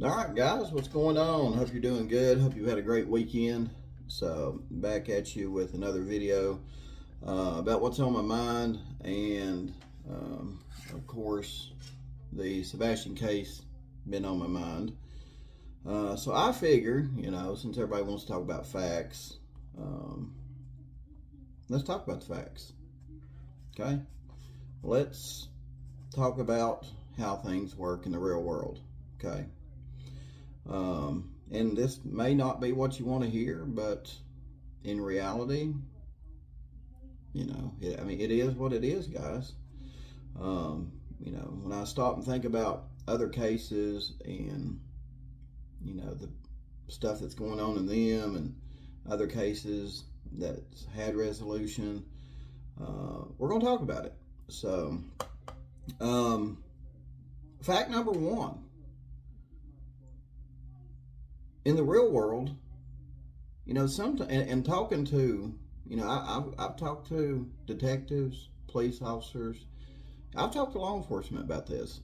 All right, guys, what's going on? Hope you're doing good. Hope you've had a great weekend. So, back at you with another video about what's on my mind, and of course, the Sebastian case been on my mind. So I figure, since everybody wants to talk about facts, let's talk about the facts. Okay, let's talk about how things work in the real world. Okay. And this may not be what you want to hear, but in reality, it is what it is, guys. When I stop and think about other cases and, the stuff that's going on in them and other cases that's had resolution, we're going to talk about it. So, fact number one. In the real world, sometimes, and talking to, I've talked to detectives, police officers, I've talked to law enforcement about this,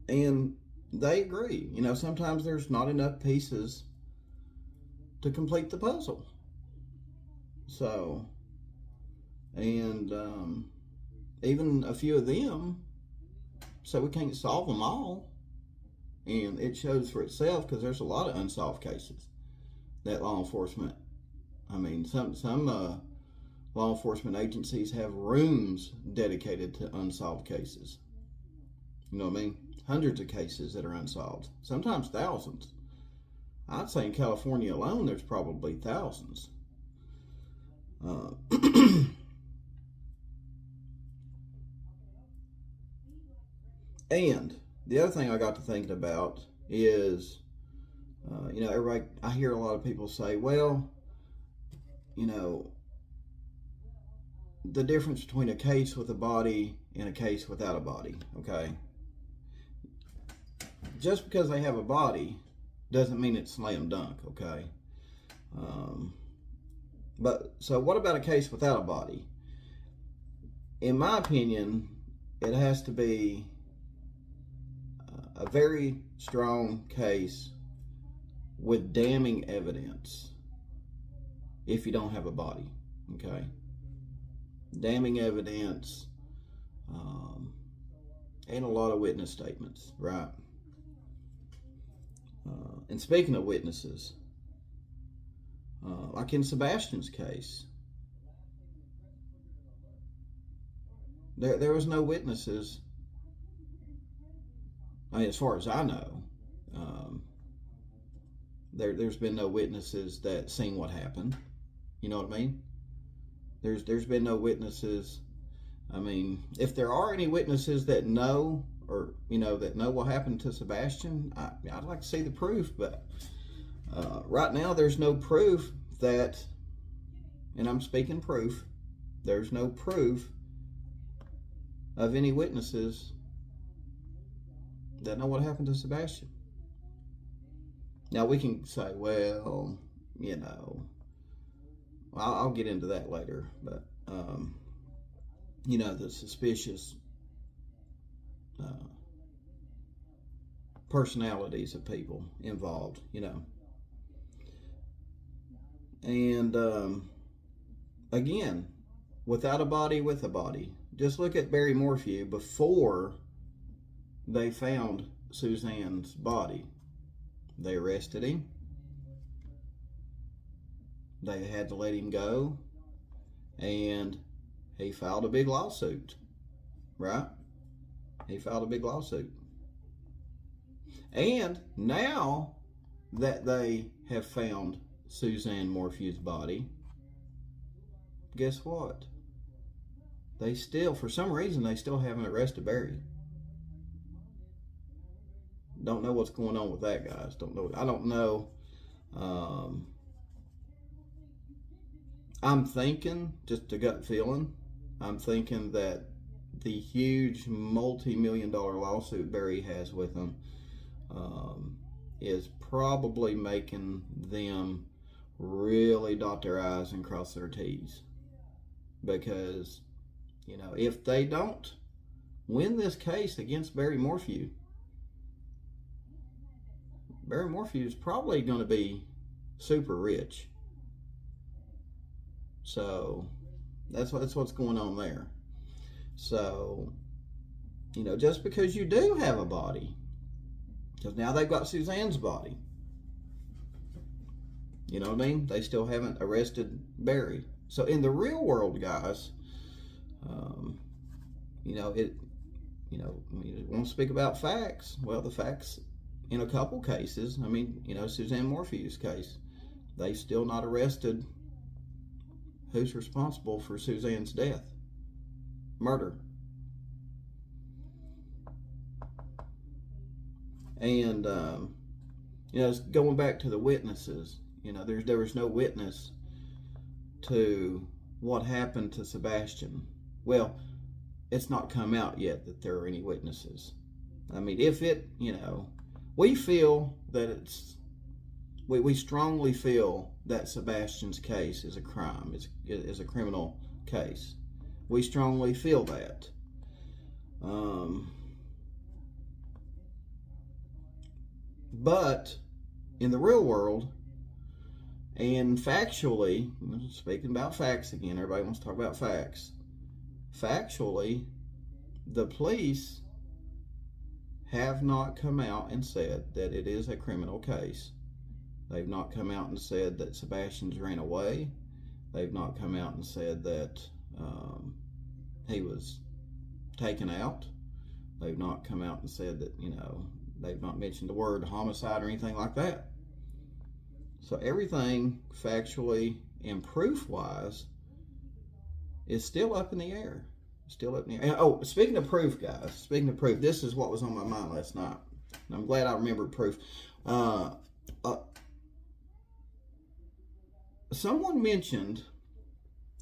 and they agree. Sometimes there's not enough pieces to complete the puzzle. So, and even a few of them say we can't solve them all. And it shows for itself because there's a lot of unsolved cases that law enforcement, some law enforcement agencies have rooms dedicated to unsolved cases. You know what I mean? Hundreds of cases that are unsolved, sometimes thousands. I'd say in California alone, there's probably thousands. And the other thing I got to thinking about is, everybody, I hear a lot of people say, well, the difference between a case with a body and a case without a body, okay? Just because they have a body doesn't mean it's slam dunk, okay? So what about a case without a body? In my opinion, it has to be a very strong case with damning evidence if you don't have a body, okay? Damning evidence and a lot of witness statements, right? And speaking of witnesses, like in Sebastian's case, there was no witnesses. As far as I know, there's been no witnesses that seen what happened. You know what I mean? There's been no witnesses. If there are any witnesses that know, or that know what happened to Sebastian, I'd like to see the proof. But right now, there's no proof that, and I'm speaking proof. There's no proof of any witnesses that know what happened to Sebastian. Now we can say, well, I'll get into that later, but the suspicious personalities of people involved, and again, without a body, with a body. Just look at Barry Morphew before they found Suzanne's body. They arrested him. They had to let him go. And he filed a big lawsuit. Right? He filed a big lawsuit. And now that they have found Suzanne Morphew's body, guess what? They still, for some reason, they still haven't arrested Barry. Don't know what's going on with that, guys. I don't know. I'm thinking, just a gut feeling, I'm thinking that the huge multi-million-dollar lawsuit Barry has with him is probably making them really dot their I's and cross their T's. Because, if they don't win this case against Barry Morphew, Barry Morphew's probably going to be super rich. So that's what's going on there. So, you know, just because you do have a body, because now they've got Suzanne's body, you know what I mean? They still haven't arrested Barry. So in the real world, guys, you know, we want to speak about facts. Well, the facts in a couple cases, I mean, you know, Suzanne Morphew's case, they still not arrested who's responsible for Suzanne's death. Murder. And, you know, going back to the witnesses, you know, there was no witness to what happened to Sebastian. Well, it's not come out yet that there are any witnesses. I mean, if it, you know, we feel that we strongly feel that Sebastian's case is a crime, is a criminal case. We strongly feel that. But in the real world, and factually, speaking about facts again, everybody wants to talk about facts. Factually, the police have not come out and said that it is a criminal case. They've not come out and said that Sebastian's ran away. They've not come out and said that he was taken out. They've not come out and said that, you know, they've not mentioned the word homicide or anything like that. So everything factually and proof-wise is still up in the air. Still up in the air. And, oh, speaking of proof, guys, speaking of proof, this is what was on my mind last night. And I'm glad I remembered proof. Someone mentioned,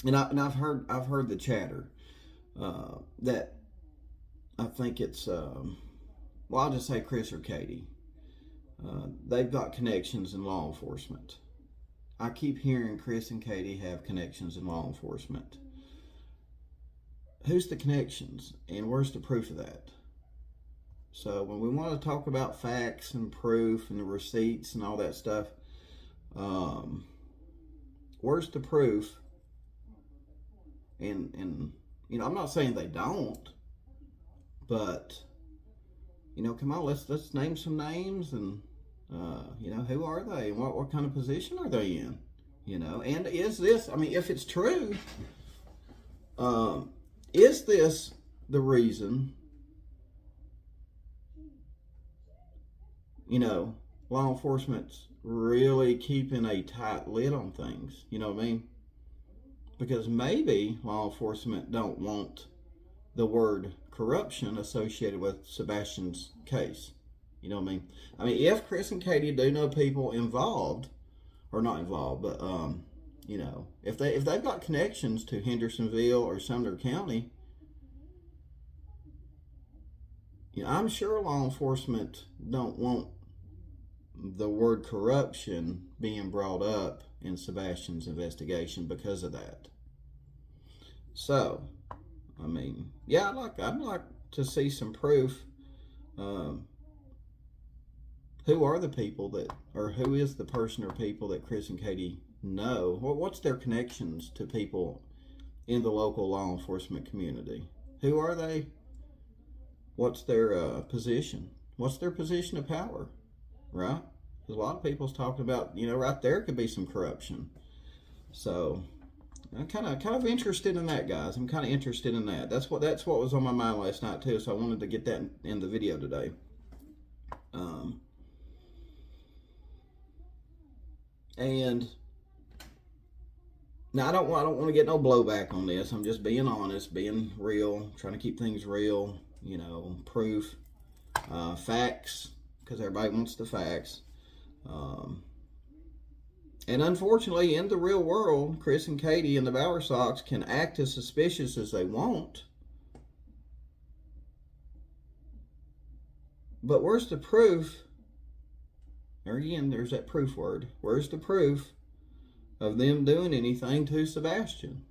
and I've heard the chatter, that I think it's, well, I'll just say Chris or Katie. They've got connections in law enforcement. I keep hearing Chris and Katie have connections in law enforcement. Who's the connections, and where's the proof of that? So when we want to talk about facts and proof and the receipts and all that stuff, where's the proof? And you know, I'm not saying they don't, but you know, come on, let's name some names, and you know, who are they, and what kind of position are they in? You know, and is this, I mean, if it's true, is this the reason, you know, law enforcement's really keeping a tight lid on things? You know what I mean? Because maybe law enforcement don't want the word corruption associated with Sebastian's case. You know what I mean? I mean, if Chris and Katie do know people involved, or not involved, but you know, if they've got connections to Hendersonville or Sumner County, you know, I'm sure law enforcement don't want the word corruption being brought up in Sebastian's investigation because of that. So, I mean, yeah, I'd like to see some proof. Who are the people that, or who is the person or people that Chris and Katie know? What's their connections to people in the local law enforcement community? Who are they? What's their position? What's their position of power? Right? Because a lot of people's talking about, you know, right there could be some corruption. So I'm kind of interested in that, guys. I'm kind of interested in that. That's what was on my mind last night too. So I wanted to get that in the video today. And now I don't want to get no blowback on this. I'm just being honest, being real, trying to keep things real. You know, proof, facts, because everybody wants the facts. And unfortunately, in the real world, Chris and Katie and the BOWERSOX can act as suspicious as they want. But where's the proof? There again, there's that proof word. Where's the proof of them doing anything to Sebastian?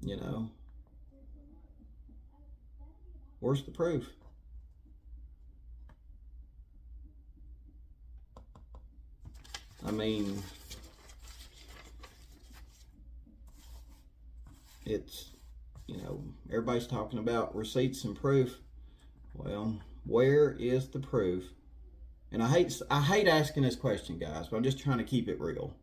You know, where's the proof? I mean, it's, you know, everybody's talking about receipts and proof. Well, where is the proof? And I hate asking this question, guys, but I'm just trying to keep it real.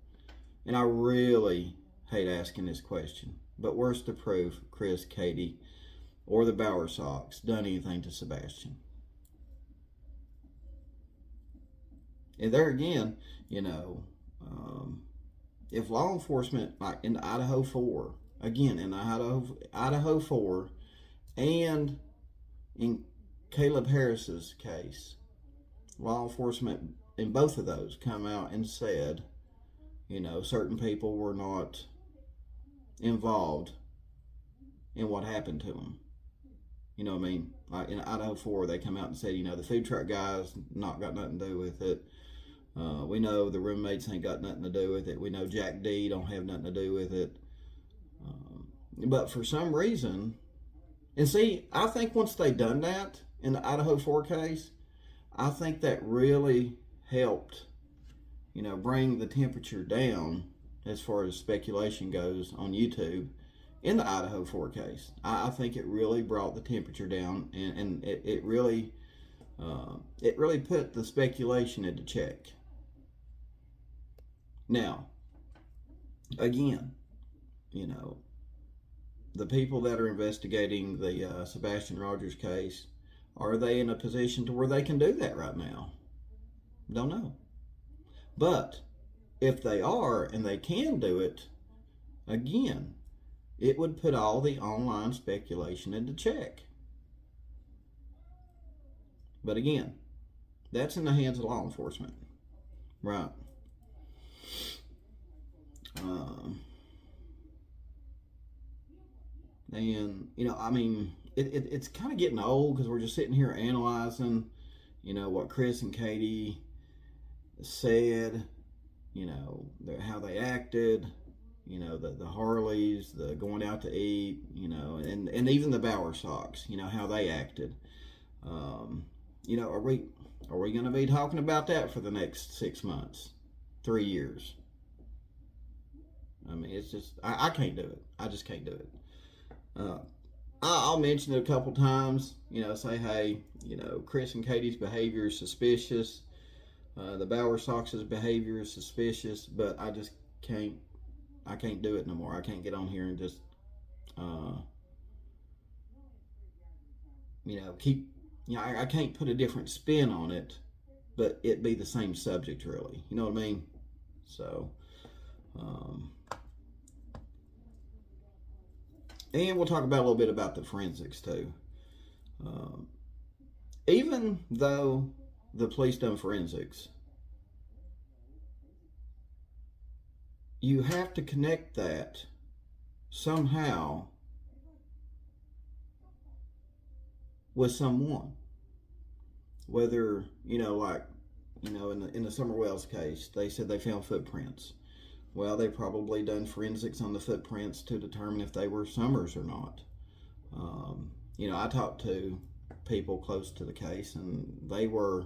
And I really hate asking this question. But where's the proof Chris, Katie, or the BOWERSOX done anything to Sebastian? And there again, you know, if law enforcement, like in Idaho 4, again, in Idaho 4, and in Caleb Harris's case, law enforcement in both of those come out and said, you know, certain people were not involved in what happened to them. You know what I mean? Like in Idaho 4, they come out and said, you know, the food truck guys not got nothing to do with it. We know the roommates ain't got nothing to do with it. We know Jack D don't have nothing to do with it. But for some reason, and see, I think once they done that in the Idaho 4 case, I think that really helped, you know, bring the temperature down as far as speculation goes on YouTube in the Idaho 4 case. I think it really brought the temperature down, and it really put the speculation into check. Now, again, you know, the people that are investigating the Sebastian Rogers case, are they in a position to where they can do that right now? Don't know. But if they are and they can do it, again, it would put all the online speculation into check. But again, that's in the hands of law enforcement. Right. And, you know, I mean, it's kind of getting old because we're just sitting here analyzing, you know, what Chris and Katie said, you know, how they acted, you know, the Harleys, the going out to eat, you know, and even the BOWERSOX, you know, how they acted. You know, are we going to be talking about that for the next 6 months, 3 years? I mean, it's just, I can't do it. I just can't do it. I'll mention it a couple times, you know, say, hey, you know, Chris and Katie's behavior is suspicious. The BOWERSOX's behavior is suspicious, but I just can't do it no more. I can't get on here and just, you know, I can't put a different spin on it, but it be the same subject, really. You know what I mean? So, and we'll talk about a little bit about the forensics too. Even though the police done forensics, you have to connect that somehow with someone. Whether, you know, like, you know, in the Summer Wells case, they said they found footprints. Well, they probably done forensics on the footprints to determine if they were Summers or not. You know, I talked to people close to the case, and they were,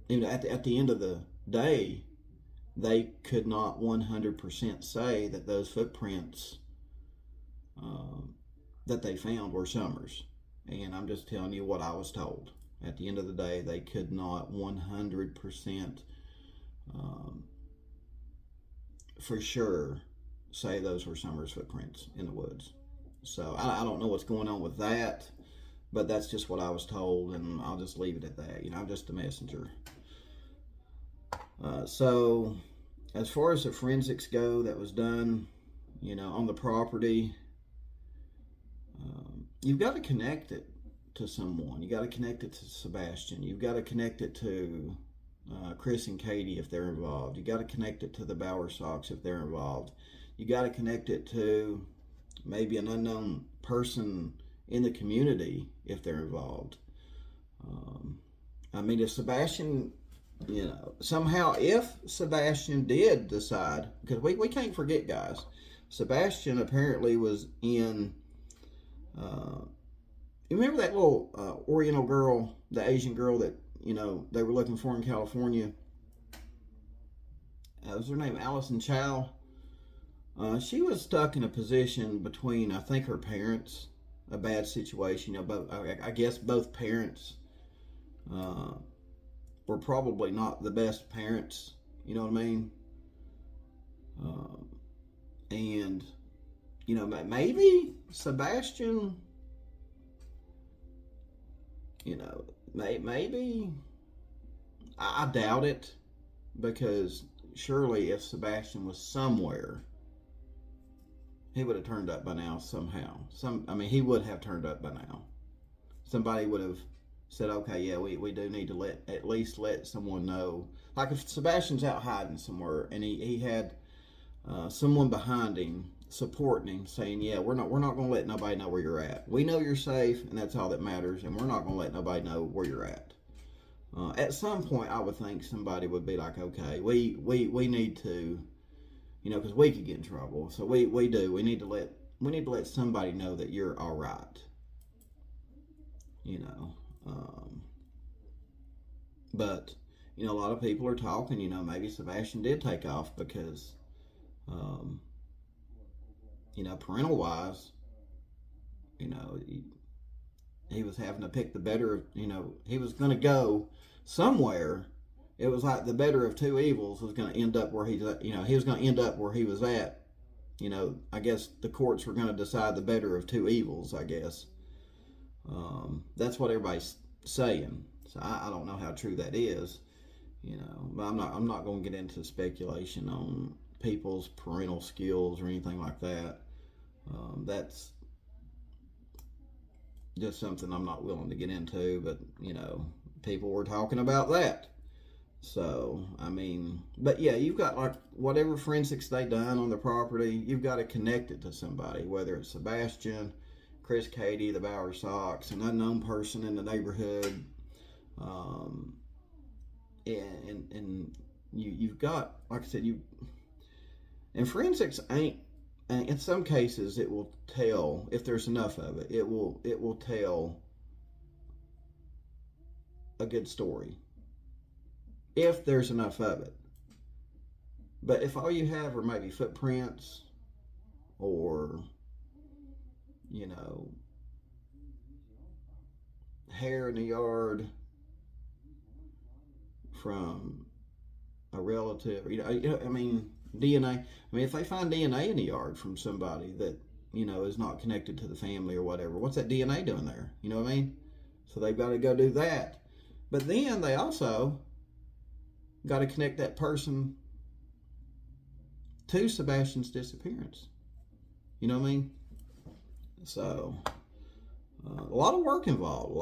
you know, at the end of the day, they could not 100% say that those footprints that they found were Summers. And I'm just telling you what I was told. At the end of the day, they could not 100% for sure say those were Summers' footprints in the woods. So I don't know what's going on with that, but that's just what I was told, and I'll just leave it at that. You know, I'm just a messenger. So as far as the forensics go that was done, you know, on the property, you've got to connect it to someone. You got to connect it to Sebastian. You've got to connect it to Chris and Katie if they're involved. You got to connect it to the BOWERSOX if they're involved. You got to connect it to maybe an unknown person in the community if they're involved. I mean, if Sebastian, you know, somehow if Sebastian did decide, because we can't forget, guys, Sebastian apparently was in, you remember that little Oriental girl, the Asian girl that, you know, they were looking for in California. Was her name Allison Chow? She was stuck in a position between, I think, her parents, a bad situation. You know, both, I guess both parents were probably not the best parents. You know what I mean? And you know, maybe Sebastian. You know, maybe I doubt it, because surely if Sebastian was somewhere, he would have turned up by now somehow. I mean, he would have turned up by now. Somebody would have said, okay, yeah, we do need to at least let someone know. Like if Sebastian's out hiding somewhere and he had someone behind him supporting him, saying, yeah, we're not going to let nobody know where you're at. We know you're safe, and that's all that matters, and we're not going to let nobody know where you're at. At some point, I would think somebody would be like, okay, we need to, you know, because we could get in trouble. So we need to let somebody know that you're all right. You know, but you know, a lot of people are talking. You know, maybe Sebastian did take off because, you know, parental wise, you know, he was having to pick the better of. You know, he was going to go somewhere. It was like the better of two evils was going to end up where he's at. You know, he was going to end up where he was at. You know, I guess the courts were going to decide the better of two evils, I guess. That's what everybody's saying. So I don't know how true that is. You know, but I'm not going to get into speculation on people's parental skills or anything like that. That's just something I'm not willing to get into. But you know, people were talking about that. So, I mean, but yeah, you've got like whatever forensics they done on the property, you've got to connect it to somebody, whether it's Sebastian, Chris Cady, the BOWERSOX, an unknown person in the neighborhood. And you've got, like I said, and forensics ain't, in some cases it will tell, if there's enough of it, it will tell a good story. If there's enough of it. But if all you have are maybe footprints or, you know, hair in the yard from a relative, you know, I mean, DNA. I mean, if they find DNA in the yard from somebody that, you know, is not connected to the family or whatever, what's that DNA doing there? You know what I mean? So they've got to go do that. But then they also got to connect that person to Sebastian's disappearance. You know what I mean? So, a lot of work involved.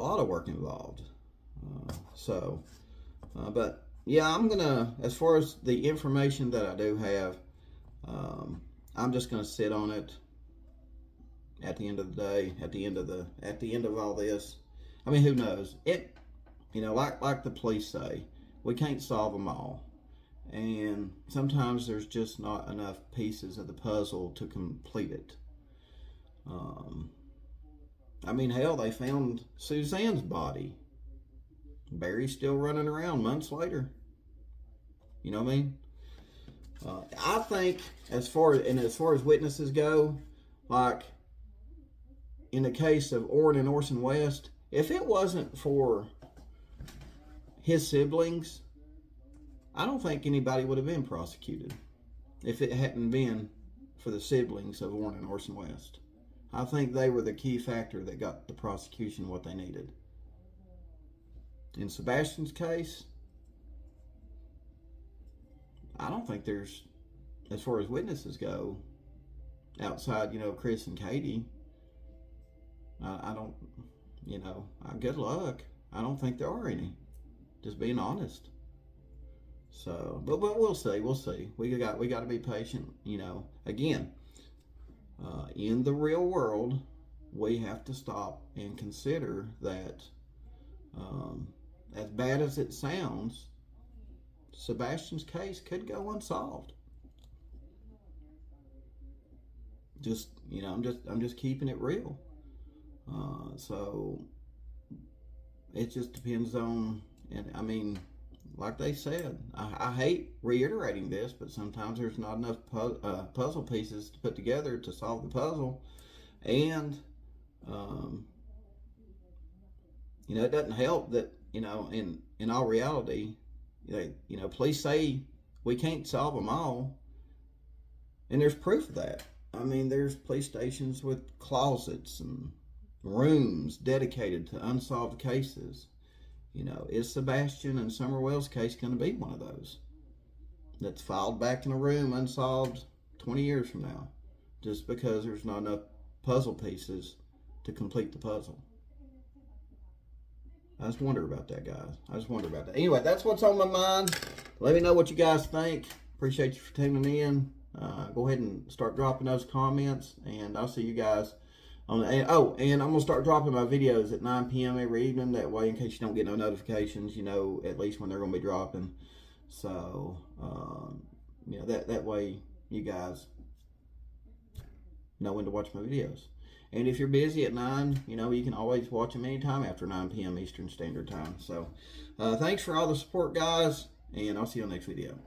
But yeah, I'm gonna, as far as the information that I do have, I'm just gonna sit on it. At the end of the day, at the end of all this, I mean, who knows? It, you know, like the police say, we can't solve them all. And sometimes there's just not enough pieces of the puzzle to complete it. I mean, hell, they found Suzanne's body. Barry's still running around months later. You know what I mean? I think as far as witnesses go, like in the case of Orrin and Orson West, if it wasn't for his siblings, I don't think anybody would have been prosecuted if it hadn't been for the siblings of Orrin and Orson West. I think they were the key factor that got the prosecution what they needed. In Sebastian's case, I don't think there's, as far as witnesses go, outside, you know, Chris and Cady, I don't, you know, good luck. I don't think there are any. Just being honest. So, but we'll see. We got to be patient. You know, again, in the real world, we have to stop and consider that, as bad as it sounds, Sebastian's case could go unsolved. Just, you know, I'm just keeping it real. So it just depends on And I mean, like they said, I hate reiterating this, but sometimes there's not enough puzzle pieces to put together to solve the puzzle. And, you know, it doesn't help that, you know, in all reality, you know, police say we can't solve them all. And there's proof of that. I mean, there's police stations with closets and rooms dedicated to unsolved cases. You know, is Sebastian and Summerwell's case going to be one of those that's filed back in a room unsolved 20 years from now just because there's not enough puzzle pieces to complete the puzzle? I just wonder about that, guys. I just wonder about that. Anyway, that's what's on my mind. Let me know what you guys think. Appreciate you for tuning in. Go ahead and start dropping those comments, and I'll see you guys on the, and I'm gonna start dropping my videos at 9 p.m. every evening. That way, in case you don't get no notifications, you know at least when they're gonna be dropping. So, you know, that way you guys know when to watch my videos. And if you're busy at 9, you know, you can always watch them anytime after 9 p.m. Eastern Standard Time. So, thanks for all the support, guys, and I'll see you on the next video.